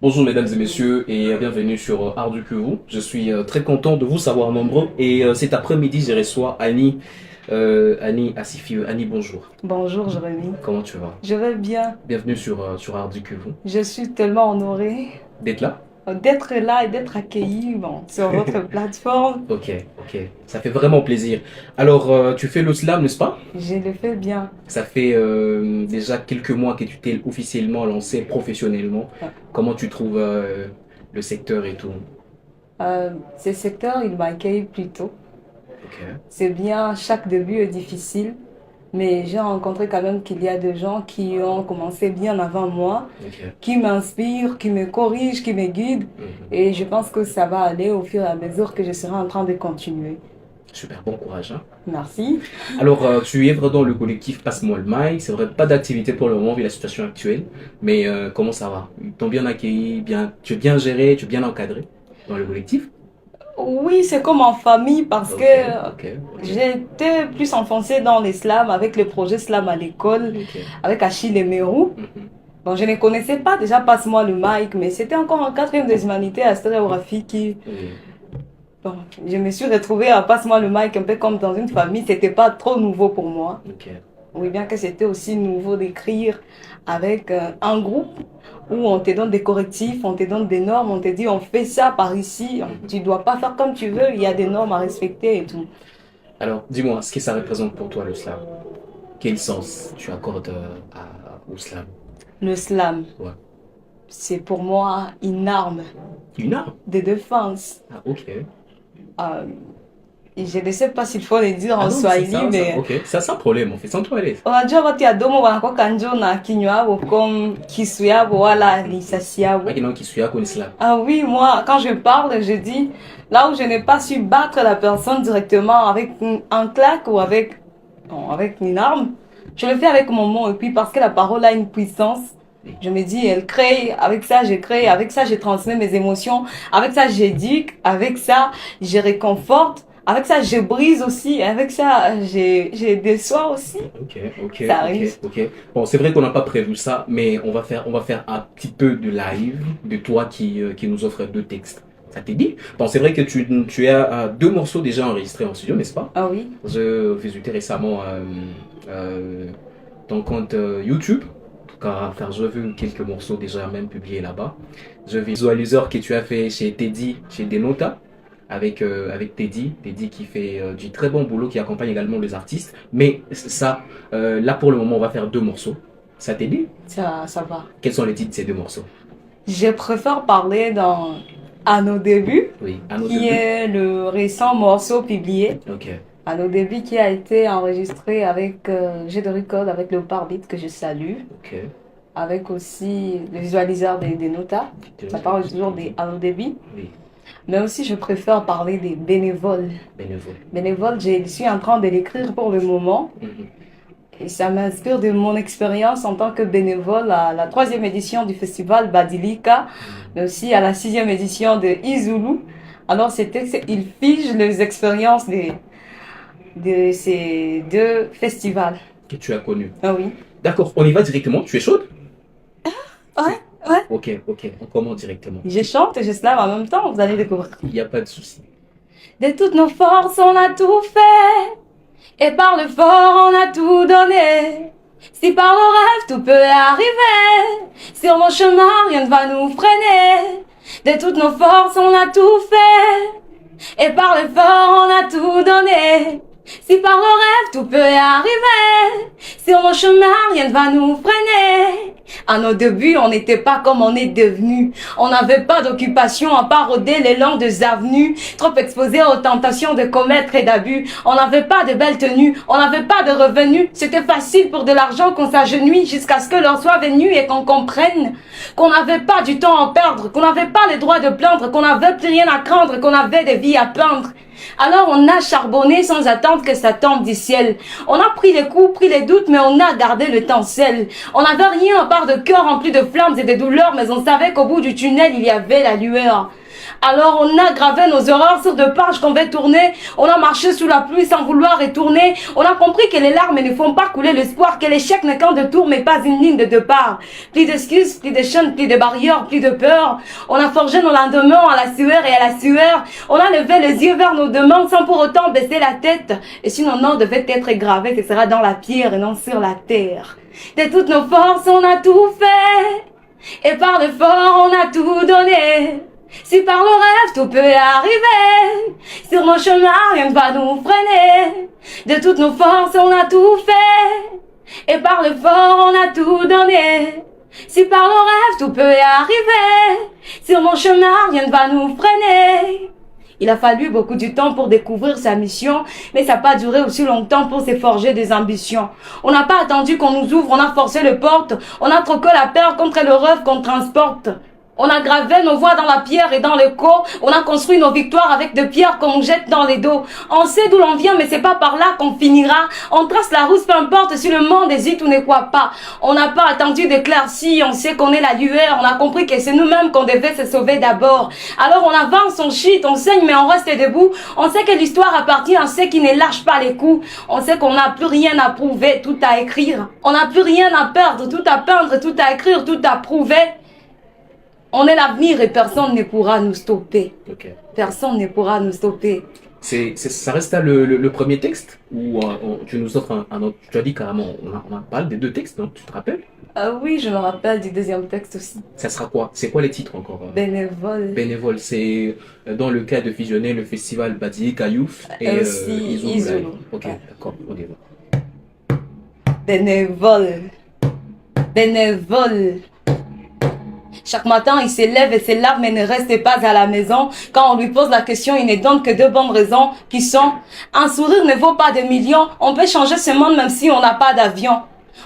Bonjour mesdames et messieurs et bienvenue sur Art du Kourou. Je suis très content de vous savoir nombreux et cet après-midi je reçois Annie, Annie Assifieux. Annie, bonjour. Bonjour Jérémy. Comment tu vas? Je vais bien. Bienvenue sur Art du Kourou. Je suis tellement honorée D'être là? d'être là et d'être accueillie sur votre plateforme. Ok, ok. Ça fait vraiment plaisir. Alors, tu fais le slam, n'est-ce pas? Je le fais bien. Ça fait déjà quelques mois que tu t'es officiellement lancé professionnellement. Ah. Comment tu trouves le secteur et tout? Ce secteur, il m'accueille plutôt. Ok, C'est bien, chaque début est difficile, mais j'ai rencontré quand même qu'il y a des gens qui ont commencé bien avant moi, ok. qui m'inspirent, qui me corrigent, qui me guident. Mhm. Et je pense que ça va aller au fur et à mesure que je serai en train de continuer. Super, bon courage, hein. Merci. Alors, tu es vraiment dans le collectif Passe-moi le mic. C'est vrai, pas d'activité pour le moment vu la situation actuelle. Mais comment ça va? Ils t'ont bien accueilli, bien, tu es bien géré, tu es bien encadré dans le collectif? Oui, c'est comme en famille parce Ok, que ok, ok, j'étais plus enfoncée dans l'islam avec le projet slam à l'école, ok. avec Achille et Mérou. Mhm. Bon, je ne connaissais pas déjà Passe-moi le mic, mais c'était encore en quatrième des humanités à Stade Rafiki. Oui, Bon, je me suis retrouvée à Passe-moi le mic un peu comme dans une famille. C'était pas trop nouveau pour moi. ok. Oui, bien que c'était aussi nouveau d'écrire avec un groupe où on te donne des correctifs, on te donne des normes, on te dit on fait ça par ici, tu dois pas faire comme tu veux, il y a des normes à respecter et tout. Alors, dis-moi, ce que ça représente pour toi le slam? Quel sens tu accordes au slam? Le slam, Ouais. c'est pour moi une arme Une arme? de défense. Ah, ok. Euh, et je ne sais pas s'il faut le dire Ah en non, mais c'est swahili, ça, mais ok. Ça, sans problème, on fait sans toi à l'aise. unajua watu ya domo wanakuwa njo na kinywa yabo comme kisu yabo wala risasi yabo. Ah, qui suit à l'islam. Ah oui, moi, quand je parle, je dis là où je n'ai pas su battre la personne directement avec un claque ou avec, bon, avec une arme, je le fais avec mon mot. Et puis parce que la parole a une puissance, je me dis, elle crée, avec ça je crée, avec ça je transmets mes émotions, avec ça j'éduque, avec ça je réconforte, avec ça je brise aussi, avec ça je déçois aussi. Ok, ok, Ça ok, arrive. ok. Bon, c'est vrai qu'on n'a pas prévu ça, mais on va faire un petit peu de live de toi qui nous offre deux textes. Ça t'est dit? Bon, c'est vrai que tu as deux morceaux déjà enregistrés en studio, n'est-ce pas? Ah oui. Je visitais récemment ton compte YouTube, car j'ai vu quelques morceaux déjà même publiés là-bas. Je visualiseur que tu as fait chez Teddy, chez Denota, avec Teddy qui fait du très bon boulot, qui accompagne également les artistes. Mais ça, là pour le moment, on va faire deux morceaux. Ça t'est dit? Ça va. Quels sont les titres de ces deux morceaux? Je préfère parler dans à nos débuts, Oui, à nos qui débuts. est le récent morceau publié. Ok, À nos débuts, qui a été enregistré avec G de Record, avec Leopard Beat, que je salue, ok. avec aussi le visualiseur des Notas. Ça parle toujours des à nos débuts. Oui, Mais aussi, je préfère parler des bénévoles. bénévole. Bénévoles, je suis en train de l'écrire pour le moment. Mhm. Et ça m'inspire de mon expérience en tant que bénévole à la troisième édition du festival Badilika, mais aussi à la sixième édition de Izulu. Alors, il fige les expériences de ces deux festivals. Que tu as connu. Ah oui. D'accord, on y va directement. Tu es chaude? Ouais, ouais. Ok, ok, on commence directement. Je chante et je slave en même temps, vous allez découvrir. Il n'y a pas de souci. De toutes nos forces, on a tout fait. Et par le fort, on a tout donné. Si par le rêve, tout peut arriver. Sur mon chemin, rien ne va nous freiner. De toutes nos forces, on a tout fait. Et par le fort, on a tout donné. Si par le rêve, tout peut arriver. Sur mon chemin, rien ne va nous freiner. À nos débuts, on n'était pas comme on est devenu. On n'avait pas d'occupation à part rôder les longues avenues. Trop exposés aux tentations de commettre et d'abus. On n'avait pas de belles tenues. On n'avait pas de revenus. C'était facile pour de l'argent qu'on s'agenouille jusqu'à ce que l'heure soit venue et qu'on comprenne qu'on n'avait pas du temps à perdre, qu'on n'avait pas le droit de plaindre, qu'on n'avait plus rien à craindre, qu'on avait des vies à peindre. Alors on a charbonné sans attendre que ça tombe du ciel. On a pris les coups, pris les doutes, mais on a gardé le tencel. On n'avait rien à part de cœur rempli de flammes et de douleurs, mais on savait qu'au bout du tunnel, il y avait la lueur. Alors on a gravé nos erreurs sur 2 pages qu'on va tourner. On a marché sous la pluie sans vouloir retourner. On a compris que les larmes ne font pas couler l'espoir, que l'échec n'est qu'un détour mais pas une ligne de départ. Plus d'excuses, plus de chaînes, plus de barrières, plus de peur. On a forgé nos lendemains à la sueur et à la sueur. On a levé les yeux vers nos demandes sans pour autant baisser la tête. Et si nos noms devaient être gravés, ce sera dans la pierre et non sur la terre. De toutes nos forces, on a tout fait. Et par l'effort, on a tout donné. Si par le rêve, tout peut arriver. Sur nos chemins, rien ne va nous freiner. De toutes nos forces, on a tout fait. Et par l'effort, on a tout donné. Si par le rêve, tout peut arriver. Sur mon chemin, rien ne va nous freiner. Il a fallu beaucoup de temps pour découvrir sa mission, mais ça n'a pas duré aussi longtemps pour se forger des ambitions. On n'a pas attendu qu'on nous ouvre, on a forcé les portes, on a troqué la peur contre le rêve qu'on transporte. On a gravé nos voix dans la pierre et dans l'écho. On a construit nos victoires avec de pierres qu'on jette dans les dos. On sait d'où l'on vient, mais c'est pas par là qu'on finira. On trace la route, peu importe si le monde hésite ou ne croit pas. On n'a pas attendu d'éclaircie, on sait qu'on est la lueur. On a compris que c'est nous-mêmes qu'on devait se sauver d'abord. Alors on avance, on chute, on saigne, mais on reste debout. On sait que l'histoire appartient à ceux qui ne lâchent pas les coups. On sait qu'on n'a plus rien à prouver, tout à écrire. On n'a plus rien à perdre, tout à peindre, tout à écrire, tout à prouver. On est l'avenir et personne ne pourra nous stopper. Okay. Personne ne pourra nous stopper. Ça reste là le premier texte ou tu nous offres un autre? Tu as dit carrément, on parle des 2 textes, non? Tu te rappelles? Oui, je me rappelle du 2e texte aussi. Ça sera quoi? C'est quoi les titres encore? Bénévole. Bénévole, c'est dans le cas de fusionner le festival Badilika Youth et aussi Izulu. Ok, Ouais. d'accord, on y va. Bénévole. Bénévole. Chaque matin, il s'élève et ses larmes mais ne reste pas à la maison. Quand on lui pose la question, il ne donne que 2 bonnes raisons qui sont: un sourire ne vaut pas des millions. On peut changer ce monde même si on n'a pas d'avion.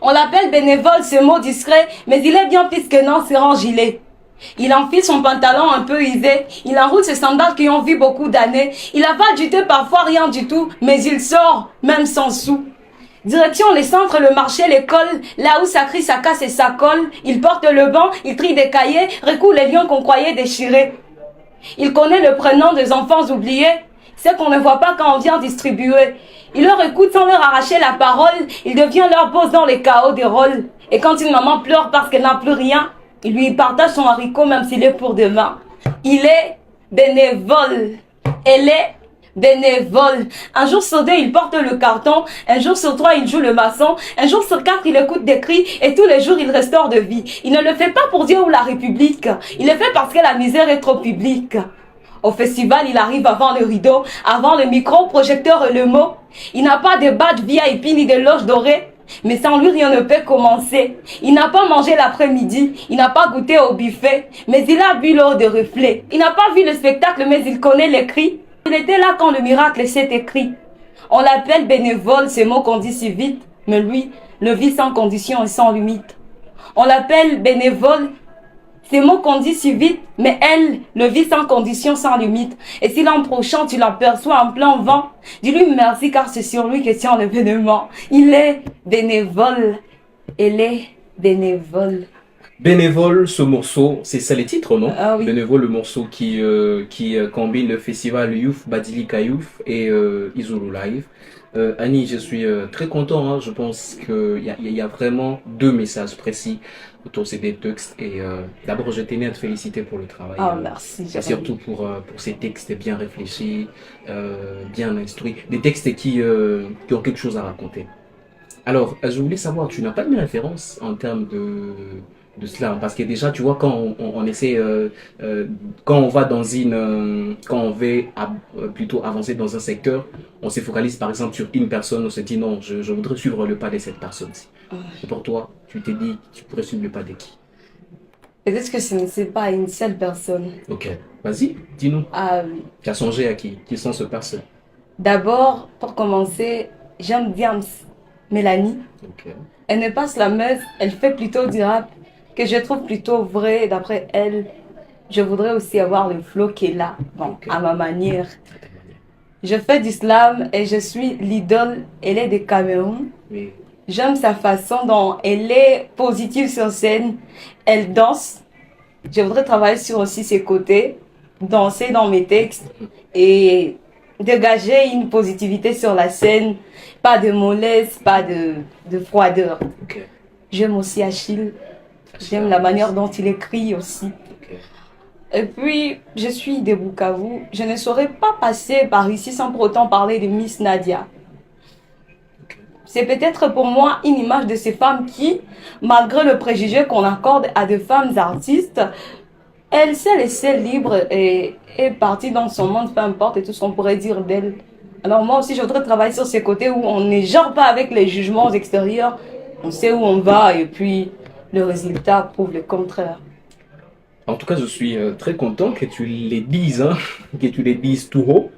On l'appelle bénévole, ce mot discret, mais il est bien plus que non, c'est en gilet. Il enfile son pantalon un peu usé. Il enroule ses sandales qui ont vu beaucoup d'années. Il avale du thé, parfois rien du tout, mais il sort, même sans sou. Direction les centres, le marché, l'école, là où ça crie, ça casse et ça colle. Il porte le banc, il trie des cahiers, recoule les lions qu'on croyait déchirés. Il connaît le prénom des enfants oubliés, ceux qu'on ne voit pas quand on vient distribuer. Il leur écoute sans leur arracher la parole, il devient leur boss dans les chaos des rôles. Et quand une maman pleure parce qu'elle n'a plus rien, il lui partage son haricot même s'il est pour demain. Il est bénévole, elle est bénévole. Un jour sur 2, il porte le carton. Un jour sur 3, il joue le maçon. Un jour sur 4, il écoute des cris. Et tous les jours, il restaure de vie. Il ne le fait pas pour Dieu ou la République. Il le fait parce que la misère est trop publique. Au festival, il arrive avant le rideau, avant le micro, projecteur et le mot. Il n'a pas de badge VIP ni de loge dorée. Mais sans lui, rien ne peut commencer. Il n'a pas mangé l'après-midi. Il n'a pas goûté au buffet. Mais il a bu l'eau de reflet. Il n'a pas vu le spectacle, mais il connaît les cris. Il était là quand le miracle s'est écrit. On l'appelle bénévole, ces mots qu'on dit si vite, mais lui, le vit sans condition et sans limite. On l'appelle bénévole, ces mots qu'on dit si vite, mais elle, le vit sans condition, sans limite. Et si l'an prochain tu l'aperçois en plein vent, dis-lui merci car c'est sur lui que tient l'événement. Il est bénévole, elle est bénévole. Bénévole, ce morceau, c'est ça les titres, non? Ah oui. Bénévole, le morceau qui combine le festival Youth, Badilika Youth et Izulu Live. Annie, je suis très content, hein. Je pense qu'il y a vraiment 2 messages précis autour de ces 2 textes. Et d'abord, je tenais à te féliciter pour le travail. Ah, merci. Et surtout pour ces textes bien réfléchis, bien instruits. Des textes qui ont quelque chose à raconter. Alors, je voulais savoir, tu n'as pas de référence en termes de cela, parce que déjà tu vois quand on essaie quand on va dans quand on veut plutôt avancer dans un secteur, on se focalise par exemple sur une personne, on se dit non, je voudrais suivre le pas de cette personne-ci. Et pour toi, tu t'es dit tu pourrais suivre le pas de qui? Peut-être que ce n'est pas une seule personne. Ok, vas-y, dis-nous. Tu as songé à qui sont ces personnes? D'abord, pour commencer, j'aime bien Mélanie. Ok. Elle n'est pas slameuse, elle fait plutôt du rap que je trouve plutôt vrai. D'après elle, je voudrais aussi avoir le flow qui est là, bon, Ok. à ma manière. Je fais du slam et je suis l'idole. Elle est de Cameroun. Oui. J'aime sa façon dont elle est positive sur scène. Elle danse. Je voudrais travailler sur aussi ses côtés. danser dans mes textes et dégager une positivité sur la scène, pas de mollesse, pas de froideur. Ok. J'aime aussi Achille, j'aime la manière dont il écrit aussi. Ok. Et puis, je suis de Bukavu. Je ne saurais pas passer par ici sans pour autant parler de Miss Nadia. Ok. C'est peut-être pour moi une image de ces femmes qui, malgré le préjugé qu'on accorde à de femmes artistes, elle s'est laissée libre et est partie dans son monde, peu importe tout ce qu'on pourrait dire d'elle. Alors moi aussi, je voudrais travailler sur ces côtés où on n'est genre pas avec les jugements extérieurs. On sait où on va et puis le résultat prouve le contraire. En tout cas, je suis très content que tu les dises, hein, que tu les dises tout haut,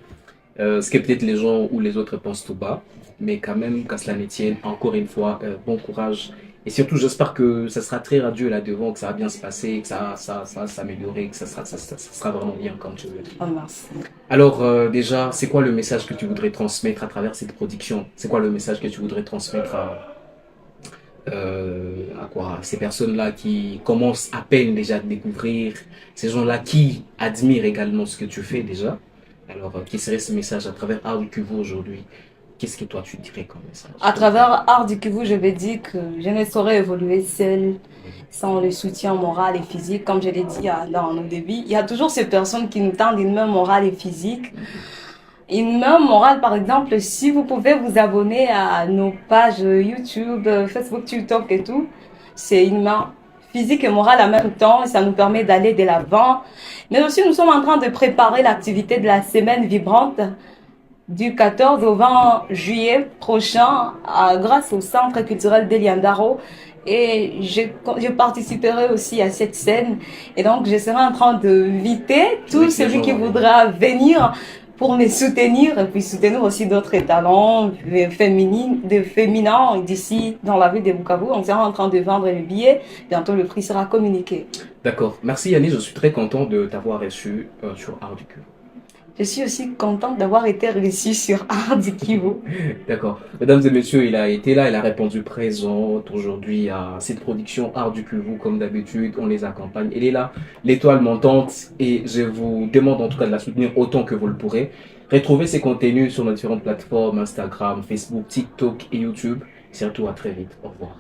ce que peut-être les gens ou les autres pensent tout bas, mais quand même, qu'à cela ne tienne, encore une fois, bon courage. Et surtout, j'espère que ça sera très radieux là-devant, que ça va bien se passer, que ça va s'améliorer, que ça sera vraiment bien comme tu veux. Oh, merci. Alors, déjà, c'est quoi le message que tu voudrais transmettre à travers cette production? C'est quoi le message que tu voudrais transmettre à quoi? Ces personnes-là qui commencent à peine déjà à te découvrir, ces gens-là qui admirent également ce que tu fais déjà. Alors, quel serait ce message à travers Art du Kivu aujourd'hui? Qu'est-ce que toi tu dirais comme message? À travers Art du Kivu, je vais dire que je ne saurais évoluer seule sans le soutien moral et physique. Comme je l'ai dit dans nos débuts, il y a toujours ces personnes qui nous tendent une main morale et physique. Une main morale, par exemple, si vous pouvez vous abonner à nos pages YouTube, Facebook, TikTok et tout, c'est une main physique et morale en même temps et ça nous permet d'aller de l'avant. Mais aussi, nous sommes en train de préparer l'activité de la semaine vibrante du 14 au 20 juillet prochain grâce au Centre culturel d'Eliandaro. Et je participerai aussi à cette scène. Et donc, je serai en train d'inviter tout celui qui voudra venir pour me soutenir et puis soutenir aussi d'autres talents féminins d'ici dans la ville de Bukavu. On sera en train de vendre les billets. Bientôt, le prix sera communiqué. D'accord. Merci Yannis, je suis très content de t'avoir reçu sur Art du Kivu. Je suis aussi contente d'avoir été reçue sur Art du Kivu. D'accord. Mesdames et messieurs, il a été là, il a répondu présente aujourd'hui à cette production Art du Kivu. Comme d'habitude, on les accompagne. Elle est là, l'étoile montante, et je vous demande en tout cas de la soutenir autant que vous le pourrez. Retrouvez ses contenus sur nos différentes plateformes, Instagram, Facebook, TikTok et YouTube. Surtout à très vite. Au revoir.